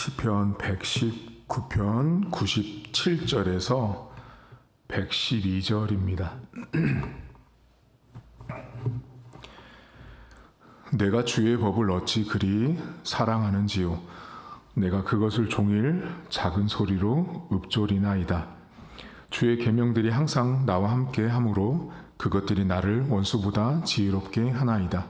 시편 119편 97절에서 112절입니다. 내가 주의 법을 어찌 그리 사랑하는지요. 내가 그것을 종일 작은 소리로 읊조리나이다. 주의 계명들이 항상 나와 함께 하므로 그것들이 나를 원수보다 지혜롭게 하나이다.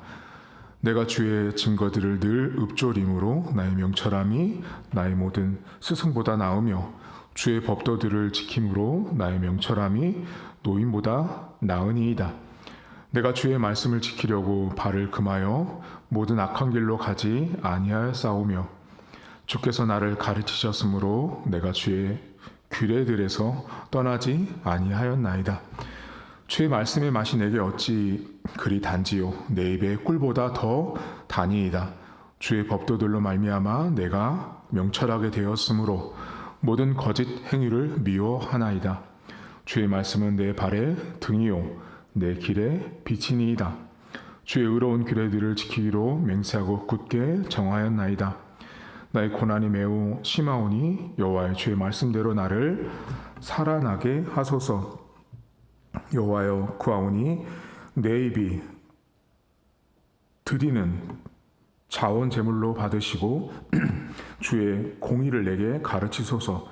내가 주의 증거들을 늘 읊조림으로 나의 명철함이 나의 모든 스승보다 나으며 주의 법도들을 지킴으로 나의 명철함이 노인보다 나으니이다. 내가 주의 말씀을 지키려고 발을 금하여 모든 악한 길로 가지 아니하였사오며 주께서 나를 가르치셨으므로 내가 주의 규례들에서 떠나지 아니하였나이다. 주의 말씀의 맛이 내게 어찌 그리 단지요. 내 입의 꿀보다 더 다니이다. 주의 법도들로 말미암아 내가 명철하게 되었으므로 모든 거짓 행위를 미워하나이다. 주의 말씀은 내 발의 등이요 내 길의 빛이니이다. 주의 의로운 규례들을 지키기로 맹세하고 굳게 정하였나이다. 나의 고난이 매우 심하오니 여호와의 주의 말씀대로 나를 살아나게 하소서. 여호와여 구하오니 내 입이 드리는 자원 제물로 받으시고 주의 공의를 내게 가르치소서.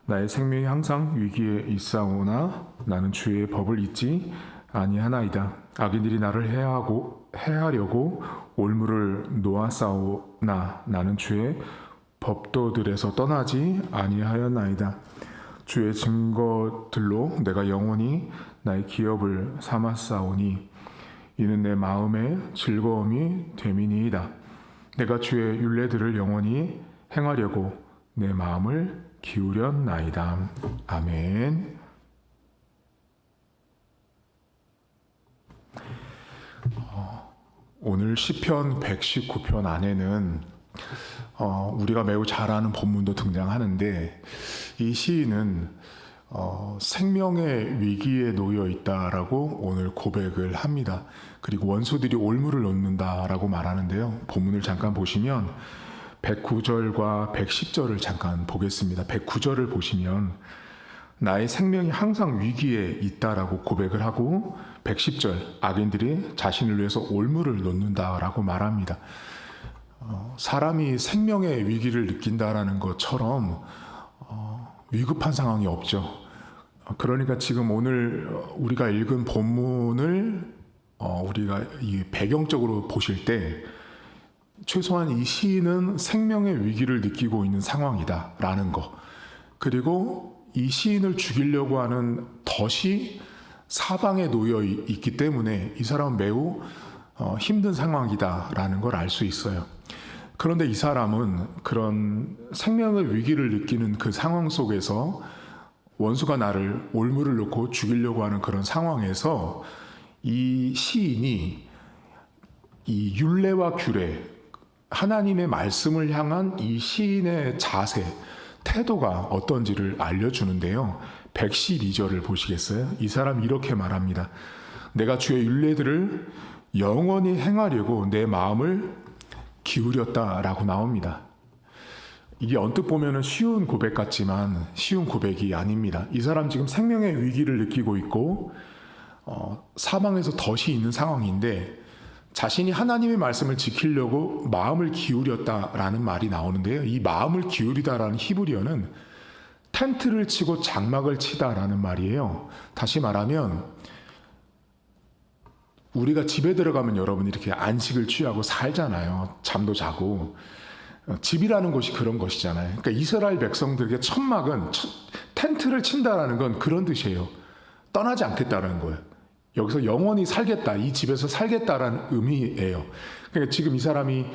나의 생명이 항상 위기에 있사오나 나는 주의 법을 잊지 아니하나이다. 악인들이 나를 해하려고 올무를 놓았사오나 나는 주의 법도들에서 떠나지 아니하였나이다. 주의 증거들로 내가 영원히 나의 기업을 삼았사오니 이는 내 마음의 즐거움이 됨이니이다. 내가 주의 율례들을 영원히 행하려고 내 마음을 기울였나이다. 아멘. 오늘 시편 119편 안에는 우리가 매우 잘 아는 본문도 등장하는데 이 시인은 생명의 위기에 놓여 있다라고 오늘 고백을 합니다. 그리고 원수들이 올무를 놓는다라고 말하는데요. 본문을 잠깐 보시면 109절과 110절을 잠깐 보겠습니다. 109절을 보시면 나의 생명이 항상 위기에 있다라고 고백을 하고 110절 악인들이 자신을 위해서 올무를 놓는다라고 말합니다. 사람이 생명의 위기를 느낀다라는 것처럼 위급한 상황이 없죠. 그러니까 지금 오늘 우리가 읽은 본문을 우리가 이 배경적으로 보실 때 최소한 이 시인은 생명의 위기를 느끼고 있는 상황이다라는 거, 그리고 이 시인을 죽이려고 하는 덫이 사방에 놓여 있기 때문에 이 사람은 매우 힘든 상황이다라는 걸 알 수 있어요. 그런데 이 사람은 그런 생명의 위기를 느끼는 그 상황 속에서 원수가 나를 올무를 놓고 죽이려고 하는 그런 상황에서 이 시인이 이 율례와 규례, 하나님의 말씀을 향한 이 시인의 자세, 태도가 어떤지를 알려주는데요. 112절을 보시겠어요? 이 사람 이렇게 말합니다. 내가 주의 율례들을 영원히 행하려고 내 마음을 기울였다라고 나옵니다. 이게 언뜻 보면 쉬운 고백 같지만 쉬운 고백이 아닙니다. 이 사람 지금 생명의 위기를 느끼고 있고 사방에서 덫이 있는 상황인데 자신이 하나님의 말씀을 지키려고 마음을 기울였다라는 말이 나오는데요. 이 마음을 기울이다라는 히브리어는 텐트를 치고 장막을 치다라는 말이에요. 다시 말하면 우리가 집에 들어가면 여러분 이렇게 안식을 취하고 살잖아요. 잠도 자고. 집이라는 곳이 그런 것이잖아요. 그러니까 이스라엘 백성들에게 천막은 텐트를 친다라는 건 그런 뜻이에요. 떠나지 않겠다라는 거예요. 여기서 영원히 살겠다, 이 집에서 살겠다라는 의미예요. 그러니까 지금 이 사람이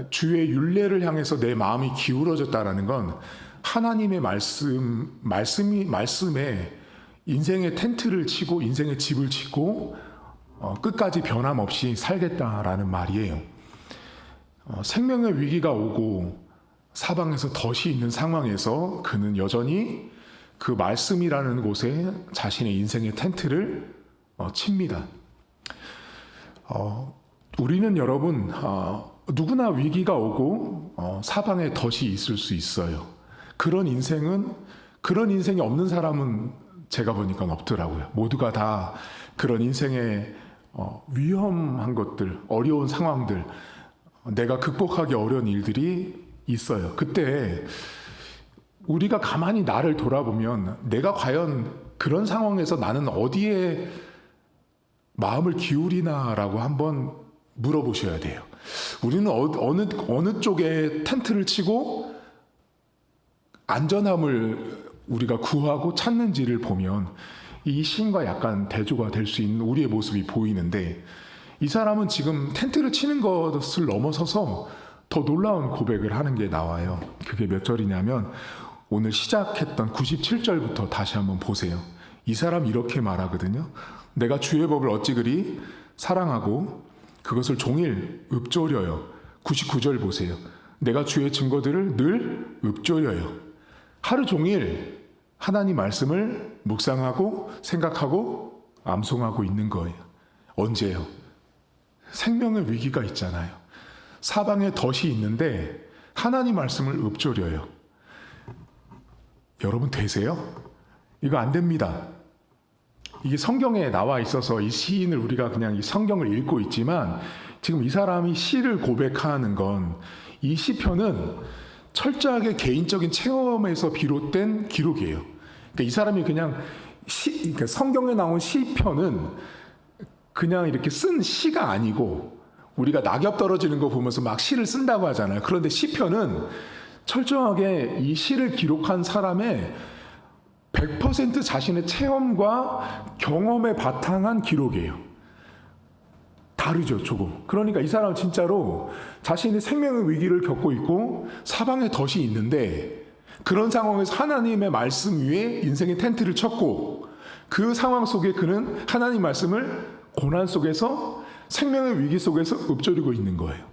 주의 율례를 향해서 내 마음이 기울어졌다라는 건 하나님의 말씀에 인생의 텐트를 치고 인생의 집을 짓고 끝까지 변함없이 살겠다라는 말이에요. 생명의 위기가 오고 사방에서 덫이 있는 상황에서 그는 여전히 그 말씀이라는 곳에 자신의 인생의 텐트를 칩니다. 우리는 여러분 누구나 위기가 오고 사방에 덫이 있을 수 있어요. 그런 인생이 없는 사람은 제가 보니까 없더라고요. 모두가 다 그런 인생의 위험한 것들, 어려운 상황들, 내가 극복하기 어려운 일들이 있어요. 그때 우리가 가만히 나를 돌아보면 내가 과연 그런 상황에서 나는 어디에 마음을 기울이나라고 한번 물어보셔야 돼요. 우리는 어느 쪽에 텐트를 치고 안전함을 우리가 구하고 찾는지를 보면 이 시인과 약간 대조가 될 수 있는 우리의 모습이 보이는데, 이 사람은 지금 텐트를 치는 것을 넘어서서 더 놀라운 고백을 하는 게 나와요. 그게 몇 절이냐면 오늘 시작했던 97절부터 다시 한번 보세요. 이 사람 이렇게 말하거든요. 내가 주의 법을 어찌 그리 사랑하고 그것을 종일 읊조려요. 99절 보세요. 내가 주의 증거들을 늘 읊조려요. 하루 종일 하나님 말씀을 묵상하고 생각하고 암송하고 있는 거예요. 언제요? 생명의 위기가 있잖아요. 사방에 덫이 있는데 하나님 말씀을 읊조려요. 여러분 되세요? 이거 안 됩니다. 이게 성경에 나와 있어서 이 시인을 우리가 그냥 이 성경을 읽고 있지만, 지금 이 사람이 시를 고백하는 건, 이 시편은 철저하게 개인적인 체험에서 비롯된 기록이에요. 그러니까 이 사람이 그냥 그러니까 성경에 나온 시편은 그냥 이렇게 쓴 시가 아니고, 우리가 낙엽 떨어지는 거 보면서 막 시를 쓴다고 하잖아요. 그런데 시편은 철저하게 이 시를 기록한 사람의 100% 자신의 체험과 경험에 바탕한 기록이에요. 다르죠, 조금. 그러니까 이 사람은 진짜로 자신의 생명의 위기를 겪고 있고 사방에 덫이 있는데, 그런 상황에서 하나님의 말씀 위에 인생의 텐트를 쳤고, 그 상황 속에 그는 하나님 말씀을 고난 속에서, 생명의 위기 속에서 읊조리고 있는 거예요.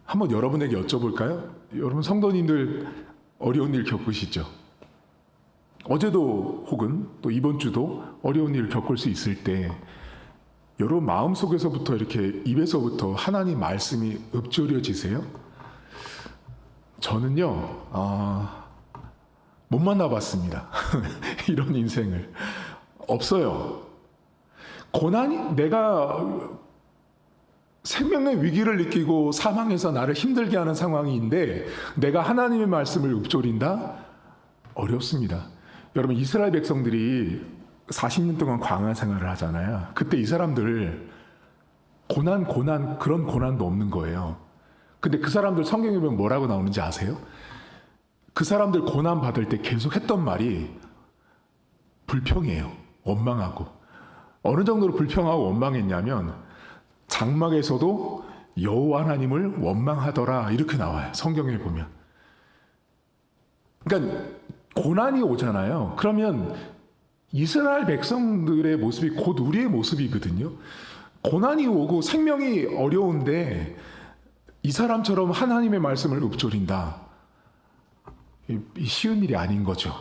한번 여러분에게 여쭤볼까요? 여러분 성도님들 어려운 일 겪으시죠? 어제도 혹은 또 이번 주도 어려운 일을 겪을 수 있을 때 여러분 마음속에서부터 이렇게 입에서부터 하나님 말씀이 읊조려지세요? 저는요 못 만나봤습니다. 이런 인생을. 없어요. 고난이, 내가 생명의 위기를 느끼고 사망에서 나를 힘들게 하는 상황인데 내가 하나님의 말씀을 읊조린다? 어렵습니다. 여러분 이스라엘 백성들이 40년 동안 광야 생활을 하잖아요. 그때 이 사람들 그런 고난도 없는 거예요. 근데 그 사람들 성경에 보면 뭐라고 나오는지 아세요? 그 사람들 고난 받을 때 계속 했던 말이 불평이에요. 원망하고. 어느 정도로 불평하고 원망했냐면 장막에서도 여호와 하나님을 원망하더라, 이렇게 나와요. 성경에 보면. 그러니까 고난이 오잖아요. 그러면 이스라엘 백성들의 모습이 곧 우리의 모습이거든요. 고난이 오고 생명이 어려운데 이 사람처럼 하나님의 말씀을 읊조린다. 이 쉬운 일이 아닌 거죠.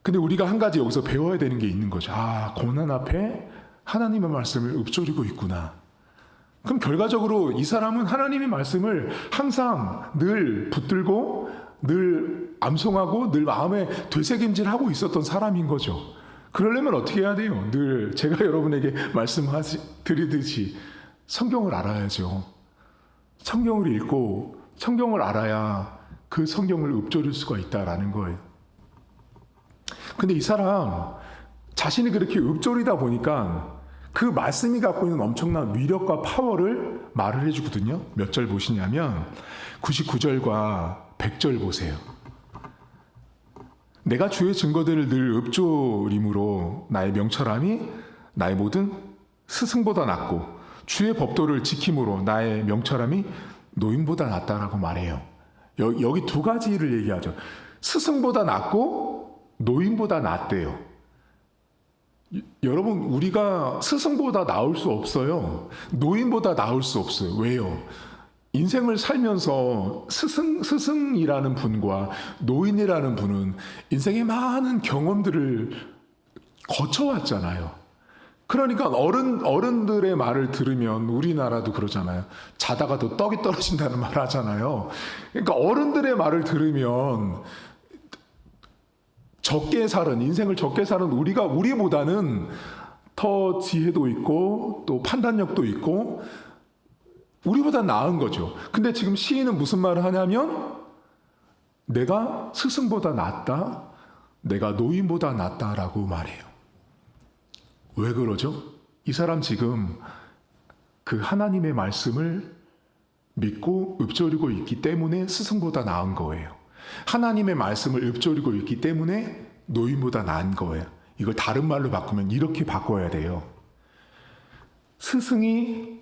근데 우리가 한 가지 여기서 배워야 되는 게 있는 거죠. 고난 앞에 하나님의 말씀을 읊조리고 있구나. 그럼 결과적으로 이 사람은 하나님의 말씀을 항상 늘 붙들고 늘 암송하고 늘 마음에 되새김질하고 있었던 사람인 거죠. 그러려면 어떻게 해야 돼요? 늘 제가 여러분에게 말씀드리듯이 성경을 알아야죠. 성경을 읽고 성경을 알아야 그 성경을 읊조릴 수가 있다라는 거예요. 근데 이 사람 자신이 그렇게 읊조리다 보니까 그 말씀이 갖고 있는 엄청난 위력과 파워를 말을 해주거든요. 몇 절 보시냐면 99절과 100절 보세요. 내가 주의 증거들을 늘 읊조림으로 나의 명철함이 나의 모든 스승보다 낫고 주의 법도를 지킴으로 나의 명철함이 노인보다 낫다라고 말해요. 여기 두 가지를 얘기하죠. 스승보다 낫고 노인보다 낫대요. 여러분 우리가 스승보다 나을 수 없어요. 노인보다 나을 수 없어요. 왜요? 인생을 살면서 스승이라는 분과 노인이라는 분은 인생의 많은 경험들을 거쳐왔잖아요. 그러니까 어른들의 말을 들으면 우리나라도 그러잖아요. 자다가도 떡이 떨어진다는 말 하잖아요. 그러니까 어른들의 말을 들으면 인생을 적게 사는 우리보다는 더 지혜도 있고 또 판단력도 있고 우리보다 나은 거죠. 근데 지금 시인은 무슨 말을 하냐면 내가 스승보다 낫다, 내가 노인보다 낫다라고 말해요. 왜 그러죠? 이 사람 지금 그 하나님의 말씀을 믿고 읊조리고 있기 때문에 스승보다 나은 거예요. 하나님의 말씀을 읊조리고 있기 때문에 노인보다 나은 거예요. 이걸 다른 말로 바꾸면 이렇게 바꿔야 돼요. 스승이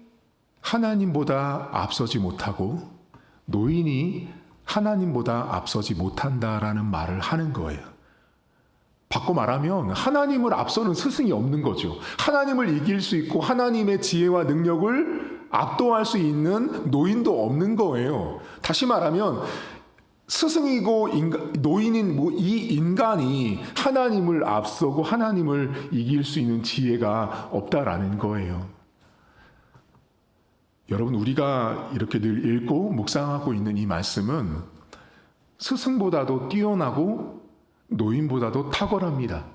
하나님보다 앞서지 못하고 노인이 하나님보다 앞서지 못한다라는 말을 하는 거예요. 바꿔 말하면 하나님을 앞서는 스승이 없는 거죠. 하나님을 이길 수 있고 하나님의 지혜와 능력을 압도할 수 있는 노인도 없는 거예요. 다시 말하면 스승이고 노인인 이 인간이 하나님을 앞서고 하나님을 이길 수 있는 지혜가 없다라는 거예요. 여러분, 우리가 이렇게 늘 읽고 묵상하고 있는 이 말씀은 스승보다도 뛰어나고 노인보다도 탁월합니다.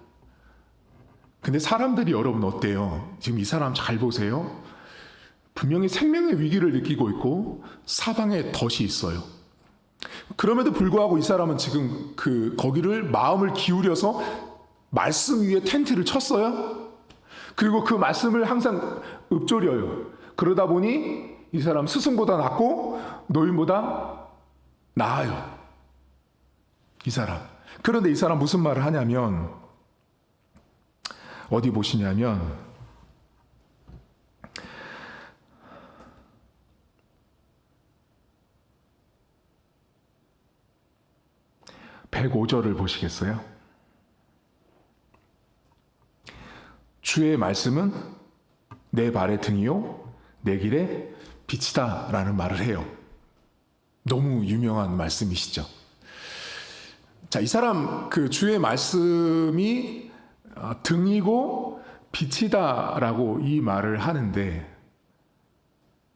근데 사람들이 여러분 어때요? 지금 이 사람 잘 보세요. 분명히 생명의 위기를 느끼고 있고 사방에 덫이 있어요. 그럼에도 불구하고 이 사람은 지금 거기를 마음을 기울여서 말씀 위에 텐트를 쳤어요. 그리고 그 말씀을 항상 읊조려요. 그러다 보니 이 사람 스승보다 낫고 노인보다 나아요. 이 사람. 그런데 이 사람 무슨 말을 하냐면 어디 보시냐면 105절을 보시겠어요? 주의 말씀은 내 발의 등이요 내 길의 빛이다 라는 말을 해요. 너무 유명한 말씀이시죠. 자, 이 사람 주의 말씀이 등이고 빛이다 라고 이 말을 하는데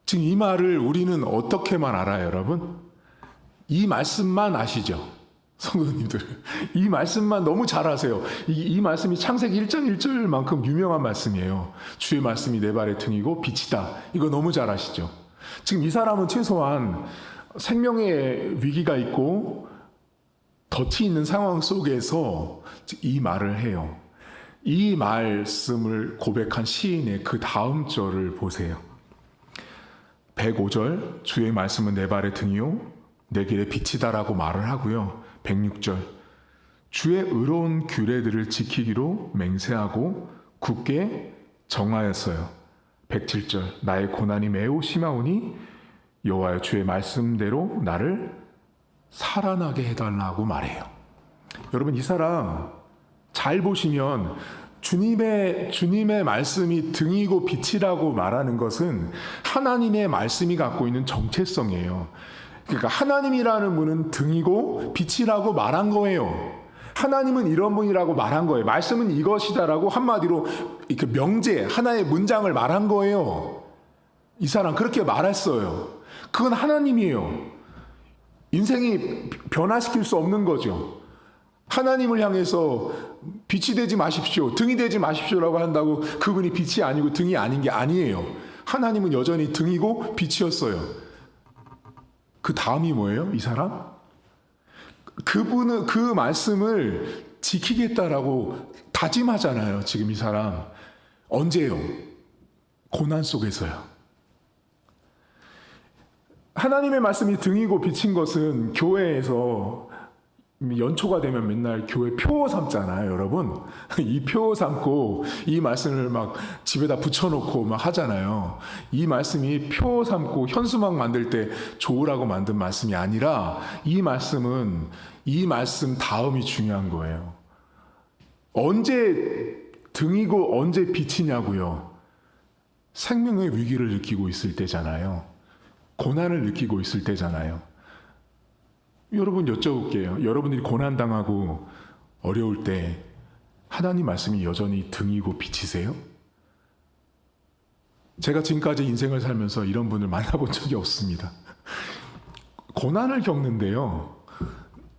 지금 이 말을 우리는 어떻게만 알아요, 여러분? 이 말씀만 아시죠? 성도님들, 이 말씀만 너무 잘 아세요. 이 말씀이 창세기 1장 1절만큼 유명한 말씀이에요. 주의 말씀이 내 발의 등이고 빛이다. 이거 너무 잘 아시죠? 지금 이 사람은 최소한 생명의 위기가 있고 덫이 있는 상황 속에서 이 말을 해요. 이 말씀을 고백한 시인의 그 다음 절을 보세요. 105절, 주의 말씀은 내 발의 등이요 내 길의 빛이다라고 말을 하고요. 106절, 주의 의로운 규례들을 지키기로 맹세하고 굳게 정하였어요. 107절, 나의 고난이 매우 심하오니 여호와여 주의 말씀대로 나를 살아나게 해달라고 말해요. 여러분, 이 사람 잘 보시면 주님의 말씀이 등이고 빛이라고 말하는 것은 하나님의 말씀이 갖고 있는 정체성이에요. 그러니까 하나님이라는 분은 등이고 빛이라고 말한 거예요. 하나님은 이런 분이라고 말한 거예요. 말씀은 이것이다라고 한마디로 이렇게 명제, 하나의 문장을 말한 거예요. 이 사람 그렇게 말했어요. 그건 하나님이에요. 인생이 변화시킬 수 없는 거죠. 하나님을 향해서 빛이 되지 마십시오, 등이 되지 마십시오라고 한다고 그분이 빛이 아니고 등이 아닌 게 아니에요. 하나님은 여전히 등이고 빛이었어요. 그 다음이 뭐예요? 이 사람? 그분은 그 말씀을 지키겠다라고 다짐하잖아요. 지금 이 사람. 언제요? 고난 속에서요. 하나님의 말씀이 등이고 빛인 것은 교회에서 연초가 되면 맨날 교회 표 삼잖아요, 여러분. 이 표 삼고 이 말씀을 막 집에다 붙여놓고 막 하잖아요. 이 말씀이 표 삼고 현수막 만들 때 좋으라고 만든 말씀이 아니라 이 말씀은 이 말씀 다음이 중요한 거예요. 언제 등이고 언제 빛이냐고요. 생명의 위기를 느끼고 있을 때잖아요. 고난을 느끼고 있을 때잖아요. 여러분 여쭤볼게요. 여러분들이 고난당하고 어려울 때 하나님 말씀이 여전히 등이고 빛이세요? 제가 지금까지 인생을 살면서 이런 분을 만나본 적이 없습니다. 고난을 겪는데요.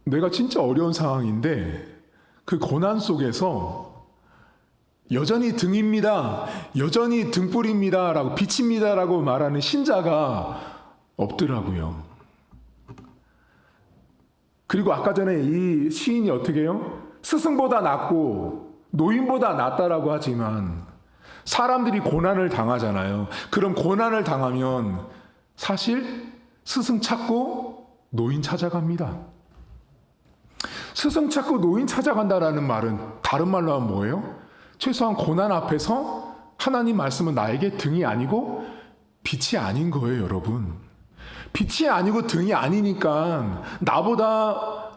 내가 진짜 어려운 상황인데 그 고난 속에서 여전히 등입니다. 여전히 등불입니다. 라고 빛입니다. 라고 말하는 신자가 없더라고요. 그리고 아까 전에 이 시인이 어떻게 해요? 스승보다 낫고 노인보다 낫다라고 하지만 사람들이 고난을 당하잖아요. 그럼 고난을 당하면 사실 스승 찾고 노인 찾아갑니다. 스승 찾고 노인 찾아간다라는 말은 다른 말로 하면 뭐예요? 최소한 고난 앞에서 하나님 말씀은 나에게 등이 아니고 빛이 아닌 거예요, 여러분. 빛이 아니고 등이 아니니까 나보다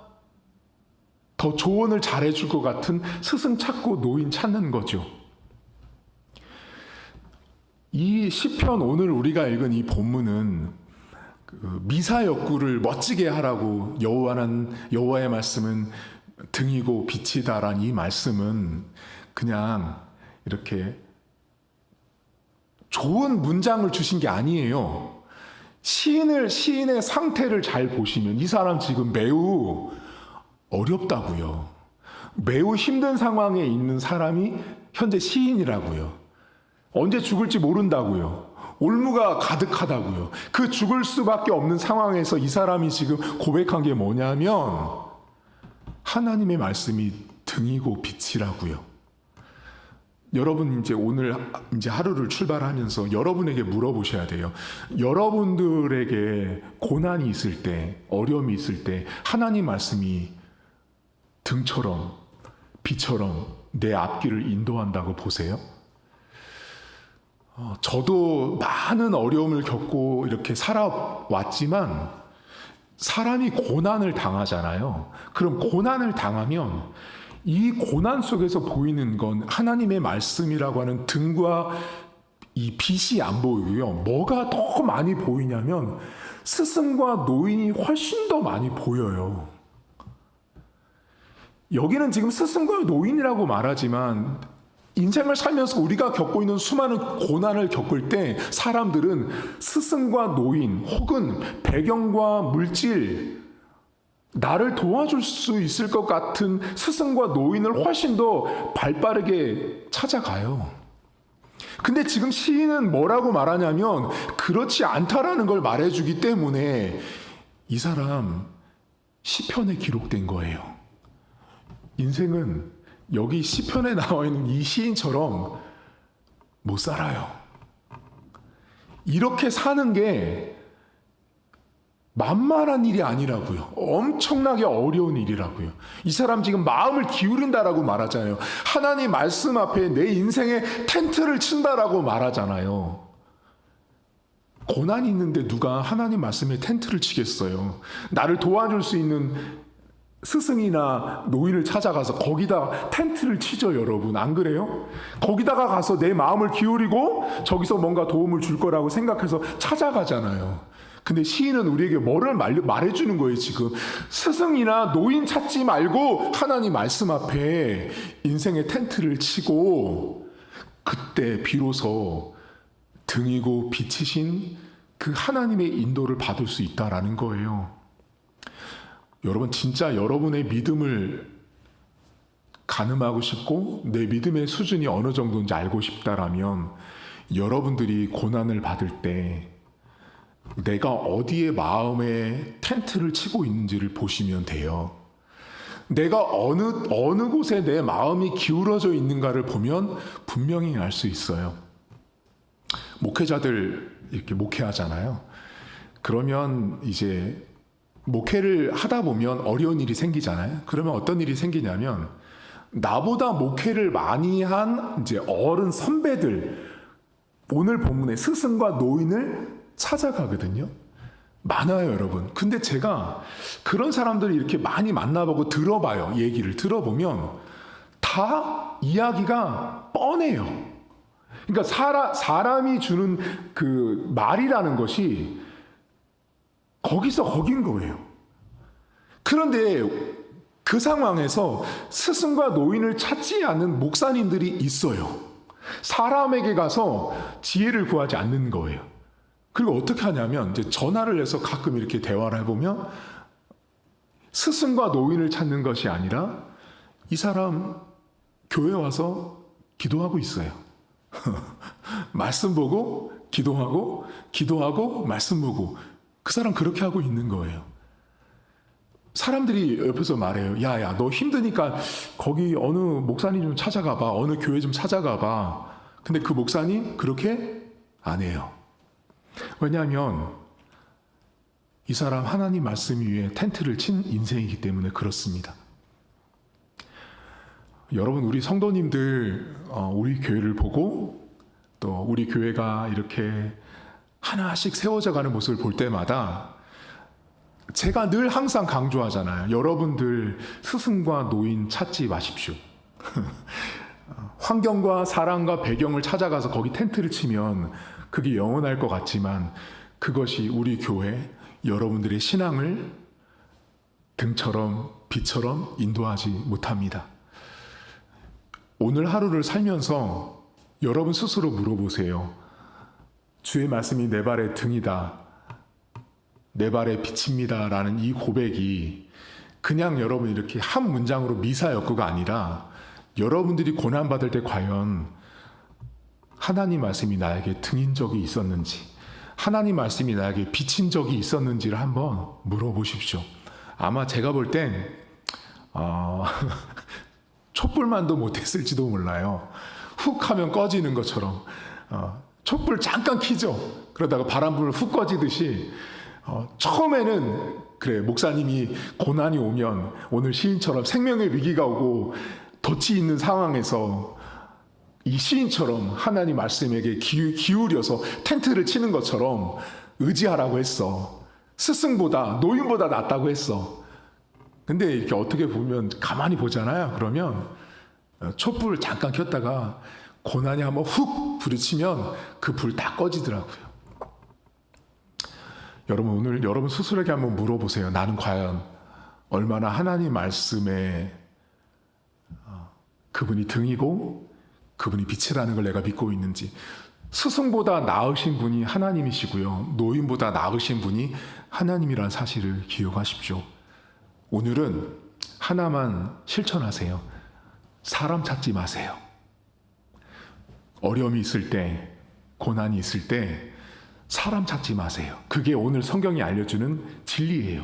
더 조언을 잘해줄 것 같은 스승 찾고 노인 찾는 거죠. 이 시편 오늘 우리가 읽은 이 본문은 미사 여구를 멋지게 하라고 여호와의 말씀은 등이고 빛이다라는 이 말씀은 그냥 이렇게 좋은 문장을 주신 게 아니에요. 시인의 상태를 잘 보시면 이 사람 지금 매우 어렵다고요. 매우 힘든 상황에 있는 사람이 현재 시인이라고요. 언제 죽을지 모른다고요. 올무가 가득하다고요. 그 죽을 수밖에 없는 상황에서 이 사람이 지금 고백한 게 뭐냐면 하나님의 말씀이 등이고 빛이라고요. 여러분 오늘 하루를 출발하면서 여러분에게 물어보셔야 돼요. 여러분들에게 고난이 있을 때, 어려움이 있을 때 하나님 말씀이 등처럼 빛처럼 내 앞길을 인도한다고 보세요? 저도 많은 어려움을 겪고 이렇게 살아왔지만 사람이 고난을 당하잖아요. 그럼 고난을 당하면 이 고난 속에서 보이는 건 하나님의 말씀이라고 하는 등과 이 빛이 안 보이고요. 뭐가 더 많이 보이냐면 스승과 노인이 훨씬 더 많이 보여요. 여기는 지금 스승과 노인이라고 말하지만 인생을 살면서 우리가 겪고 있는 수많은 고난을 겪을 때 사람들은 스승과 노인 혹은 배경과 물질, 나를 도와줄 수 있을 것 같은 스승과 노인을 훨씬 더 발빠르게 찾아가요. 근데 지금 시인은 뭐라고 말하냐면 그렇지 않다라는 걸 말해주기 때문에 이 사람 시편에 기록된 거예요. 인생은 여기 시편에 나와 있는 이 시인처럼 못 살아요. 이렇게 사는 게 만만한 일이 아니라고요. 엄청나게 어려운 일이라고요. 이 사람 지금 마음을 기울인다라고 말하잖아요. 하나님 말씀 앞에 내 인생에 텐트를 친다라고 말하잖아요. 고난이 있는데 누가 하나님 말씀에 텐트를 치겠어요. 나를 도와줄 수 있는 스승이나 노인을 찾아가서 거기다 텐트를 치죠, 여러분. 안 그래요? 거기다가 가서 내 마음을 기울이고 저기서 뭔가 도움을 줄 거라고 생각해서 찾아가잖아요. 근데 시인은 우리에게 뭐를 말해주는 거예요, 지금. 스승이나 노인 찾지 말고 하나님 말씀 앞에 인생의 텐트를 치고 그때 비로소 등이고 빛이신 그 하나님의 인도를 받을 수 있다라는 거예요. 여러분, 진짜 여러분의 믿음을 가늠하고 싶고 내 믿음의 수준이 어느 정도인지 알고 싶다라면 여러분들이 고난을 받을 때 내가 어디에 마음에 텐트를 치고 있는지를 보시면 돼요. 내가 어느 곳에 내 마음이 기울어져 있는가를 보면 분명히 알 수 있어요. 목회자들 이렇게 목회하잖아요. 그러면 이제 목회를 하다 보면 어려운 일이 생기잖아요. 그러면 어떤 일이 생기냐면 나보다 목회를 많이 한 이제 어른 선배들, 오늘 본문의 스승과 노인을 찾아가거든요. 많아요, 여러분. 근데 제가 그런 사람들을 이렇게 많이 만나보고 들어봐요. 얘기를 들어보면 다 이야기가 뻔해요. 그러니까 사람이 주는 그 말이라는 것이 거기서 거긴 거예요. 그런데 그 상황에서 스승과 노인을 찾지 않는 목사님들이 있어요. 사람에게 가서 지혜를 구하지 않는 거예요. 그리고 어떻게 하냐면 이제 전화를 해서 가끔 이렇게 대화를 해보면 스승과 노인을 찾는 것이 아니라 이 사람 교회 와서 기도하고 있어요. 말씀 보고 기도하고 기도하고 말씀 보고 그 사람 그렇게 하고 있는 거예요. 사람들이 옆에서 말해요. 야야 너 힘드니까 거기 어느 목사님 좀 찾아가봐. 어느 교회 좀 찾아가봐. 근데 그 목사님 그렇게 안 해요. 왜냐하면 이 사람 하나님 말씀 위에 텐트를 친 인생이기 때문에 그렇습니다. 여러분 우리 성도님들 우리 교회를 보고 또 우리 교회가 이렇게 하나씩 세워져 가는 모습을 볼 때마다 제가 늘 항상 강조하잖아요. 여러분들 스승과 노인 찾지 마십시오. 환경과 사람과 배경을 찾아가서 거기 텐트를 치면 그게 영원할 것 같지만 그것이 우리 교회 여러분들의 신앙을 등처럼 빛처럼 인도하지 못합니다. 오늘 하루를 살면서 여러분 스스로 물어보세요. 주의 말씀이 내 발의 등이다. 내 발의 빛입니다. 라는 이 고백이 그냥 여러분 이렇게 한 문장으로 미사역구가 아니라 여러분들이 고난받을 때 과연 하나님 말씀이 나에게 등인 적이 있었는지 하나님 말씀이 나에게 비친 적이 있었는지를 한번 물어보십시오. 아마 제가 볼 땐 촛불만도 못했을지도 몰라요. 훅 하면 꺼지는 것처럼 촛불 잠깐 켜죠. 그러다가 바람불 훅 꺼지듯이 처음에는 그래 목사님이 고난이 오면 오늘 시인처럼 생명의 위기가 오고 덫이 있는 상황에서 이 시인처럼 하나님 말씀에게 기울여서 텐트를 치는 것처럼 의지하라고 했어. 스승보다 노인보다 낫다고 했어. 근데 이렇게 어떻게 보면 가만히 보잖아요. 그러면 촛불 잠깐 켰다가 고난이 한번 훅 부딪히면 그 불 다 꺼지더라고요. 여러분 오늘 여러분 스스로에게 한번 물어보세요. 나는 과연 얼마나 하나님 말씀에 그분이 등이고 그분이 빛이라는 걸 내가 믿고 있는지. 스승보다 나으신 분이 하나님이시고요. 노인보다 나으신 분이 하나님이라는 사실을 기억하십시오. 오늘은 하나만 실천하세요. 사람 찾지 마세요. 어려움이 있을 때, 고난이 있을 때 사람 찾지 마세요. 그게 오늘 성경이 알려주는 진리예요.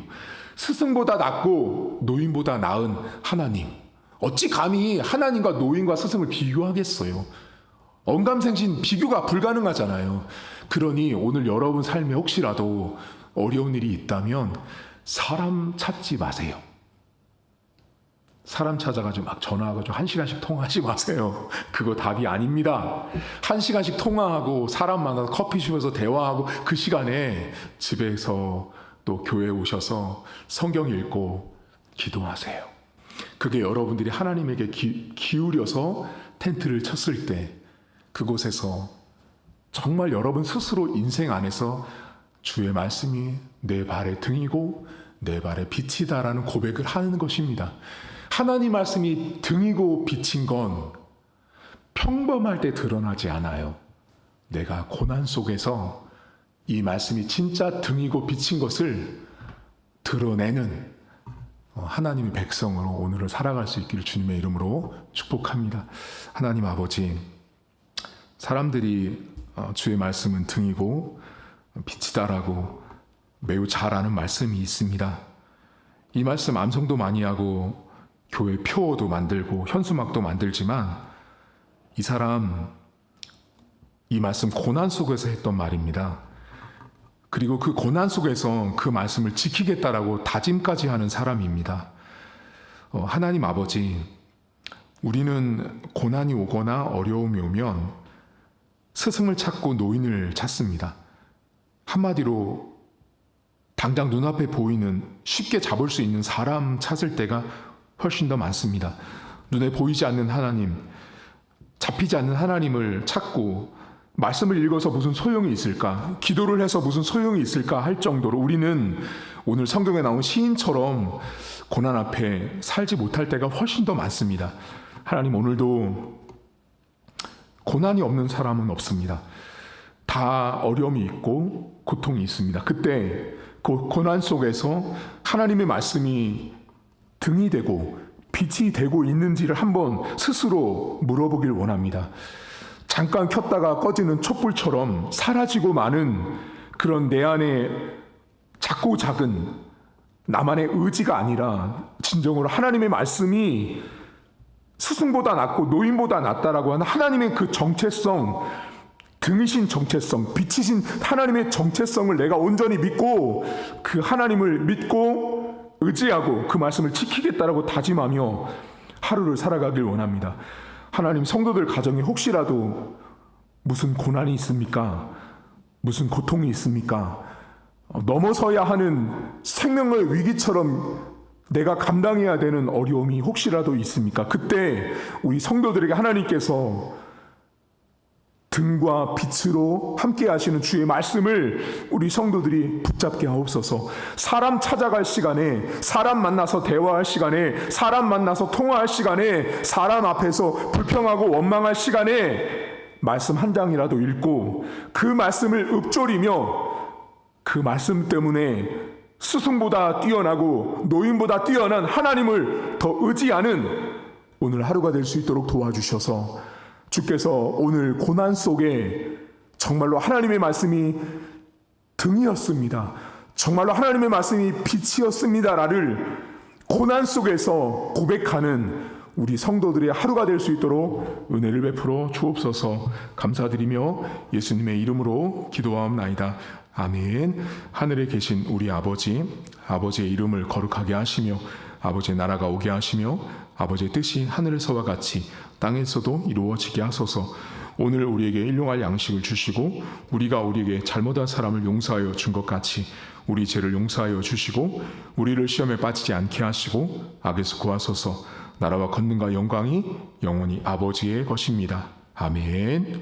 스승보다 낫고 노인보다 나은 하나님. 어찌 감히 하나님과 노인과 스승을 비교하겠어요. 언감생신 비교가 불가능하잖아요. 그러니 오늘 여러분 삶에 혹시라도 어려운 일이 있다면 사람 찾지 마세요. 사람 찾아가지고 막 전화하고 1시간씩 통화하지 마세요. 그거 답이 아닙니다. 1시간씩 통화하고 사람 만나서 커피숍에서 대화하고 그 시간에 집에서 또 교회에 오셔서 성경 읽고 기도하세요. 그게 여러분들이 하나님에게 기울여서 텐트를 쳤을 때 그곳에서 정말 여러분 스스로 인생 안에서 주의 말씀이 내 발의 등이고 내 발의 빛이다라는 고백을 하는 것입니다. 하나님 말씀이 등이고 빛인 건 평범할 때 드러나지 않아요. 내가 고난 속에서 이 말씀이 진짜 등이고 빛인 것을 드러내는 하나님의 백성으로 오늘을 살아갈 수 있기를 주님의 이름으로 축복합니다. 하나님 아버지, 사람들이 주의 말씀은 등이고 빛이다라고 매우 잘 아는 말씀이 있습니다. 이 말씀 암송도 많이 하고 교회 표어도 만들고 현수막도 만들지만 이 사람 이 말씀 고난 속에서 했던 말입니다. 그리고 그 고난 속에서 그 말씀을 지키겠다라고 다짐까지 하는 사람입니다. 하나님 아버지, 우리는 고난이 오거나 어려움이 오면 스승을 찾고 노인을 찾습니다. 한마디로 당장 눈앞에 보이는 쉽게 잡을 수 있는 사람 찾을 때가 훨씬 더 많습니다. 눈에 보이지 않는 하나님, 잡히지 않는 하나님을 찾고 말씀을 읽어서 무슨 소용이 있을까? 기도를 해서 무슨 소용이 있을까? 할 정도로 우리는 오늘 성경에 나온 시인처럼 고난 앞에 살지 못할 때가 훨씬 더 많습니다. 하나님 오늘도 고난이 없는 사람은 없습니다. 다 어려움이 있고 고통이 있습니다. 그때 그 고난 속에서 하나님의 말씀이 등이 되고 빛이 되고 있는지를 한번 스스로 물어보길 원합니다. 잠깐 켰다가 꺼지는 촛불처럼 사라지고 마는 그런 내 안에 작고 작은 나만의 의지가 아니라 진정으로 하나님의 말씀이 스승보다 낫고 노인보다 낫다라고 하는 하나님의 그 정체성, 등이신 정체성, 빛이신 하나님의 정체성을 내가 온전히 믿고 그 하나님을 믿고 의지하고 그 말씀을 지키겠다라고 다짐하며 하루를 살아가길 원합니다. 하나님, 성도들 가정에 혹시라도 무슨 고난이 있습니까? 무슨 고통이 있습니까? 넘어서야 하는 생명의 위기처럼 내가 감당해야 되는 어려움이 혹시라도 있습니까? 그때 우리 성도들에게 하나님께서 등과 빛으로 함께 하시는 주의 말씀을 우리 성도들이 붙잡게 하옵소서. 사람 찾아갈 시간에, 사람 만나서 대화할 시간에, 사람 만나서 통화할 시간에, 사람 앞에서 불평하고 원망할 시간에 말씀 한 장이라도 읽고 그 말씀을 읊조리며 그 말씀 때문에 스승보다 뛰어나고 노인보다 뛰어난 하나님을 더 의지하는 오늘 하루가 될 수 있도록 도와주셔서 주께서 오늘 고난 속에 정말로 하나님의 말씀이 등이었습니다. 정말로 하나님의 말씀이 빛이었습니다라를 고난 속에서 고백하는 우리 성도들의 하루가 될 수 있도록 은혜를 베풀어 주옵소서. 감사드리며 예수님의 이름으로 기도하옵나이다. 아멘. 하늘에 계신 우리 아버지, 아버지의 이름을 거룩하게 하시며 아버지의 나라가 오게 하시며 아버지의 뜻이 하늘에서와 같이 땅에서도 이루어지게 하소서. 오늘 우리에게 일용할 양식을 주시고 우리가 우리에게 잘못한 사람을 용서하여 준 것 같이 우리 죄를 용서하여 주시고 우리를 시험에 빠지지 않게 하시고 악에서 구하소서. 나라와 권능과 영광이 영원히 아버지의 것입니다. 아멘.